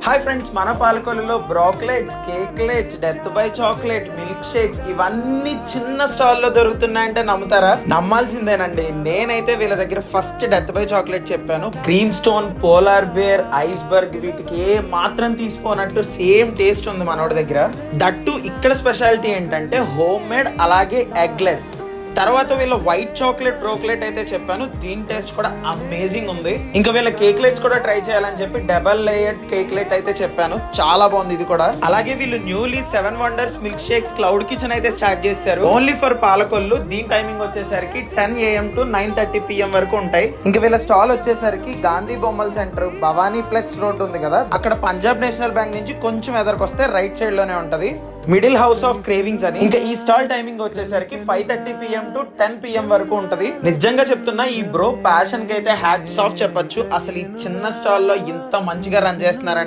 Hi friends, మన పాలకొల్లులో బ్రోక్లెట్స్, కేక్లెట్స్, death by chocolate, milk shakes ఇవన్నీ చిన్న స్టాల్లో దొరుకుతున్నాయంటే నమ్ముతారా? నమ్మాల్సిందేనండి. నేనైతే వీళ్ళ దగ్గర ఫస్ట్ డెత్ బై చాక్లెట్ చెప్పాను. Cream Stone, Polar Bear, iceberg వీటికి ఏ మాత్రం తీసుకోనట్టు సేమ్ టేస్ట్ ఉంది మనోడి దగ్గర. దట్టు ఇక్కడ స్పెషాలిటీ ఏంటంటే హోమ్ మేడ్, అలాగే ఎగ్లెస్. తర్వాత వీళ్ళ వైట్ చాక్లెట్ బ్రోక్లెట్ అయితే చెప్పాను, దీని టేస్ట్ కూడా అమేజింగ్ ఉంది. ఇంకా వీళ్ళ కేక్లెట్స్ కూడా ట్రై చేయాలని చెప్పి డబల్ లేయర్డ్ కేక్లెట్ అయితే చెప్పాను, చాలా బాగుంది ఇది కూడా. అలాగే వీళ్ళు newly 7 wonders milk shakes cloud kitchen అయితే స్టార్ట్ చేశారు, ఓన్లీ ఫర్ పాలకొల్లు. దీని టైమింగ్ వచ్చేసరికి 10 AM to 9:30 PM వరకు ఉంటాయి. ఇంకా వీళ్ళ స్టాల్ వచ్చేసరికి గాంధీ బొమ్మల సెంటర్, భవానీ ప్లెక్స్ రోడ్ ఉంది కదా, అక్కడ పంజాబ్ నేషనల్ బ్యాంక్ నుంచి కొంచెం ఎదరికొస్తే రైట్ సైడ్ లోనే ఉంటది, మిడిల్ హౌస్ ఆఫ్ క్రేవింగ్స్ అని. ఇంకా ఈ స్టాల్ టైమింగ్ వచ్చేసరికి 5:30 PM to 10 PM వరకు ఉంటది. నిజంగా చెప్తున్నా, ఈ బ్రో ప్యాషన్ కి అయితే హ్యాట్స్ ఆఫ్ చెప్పొచ్చు. అసలు ఈ చిన్న స్టాల్ లో ఇంత మంచిగా రన్ చేస్తున్నారని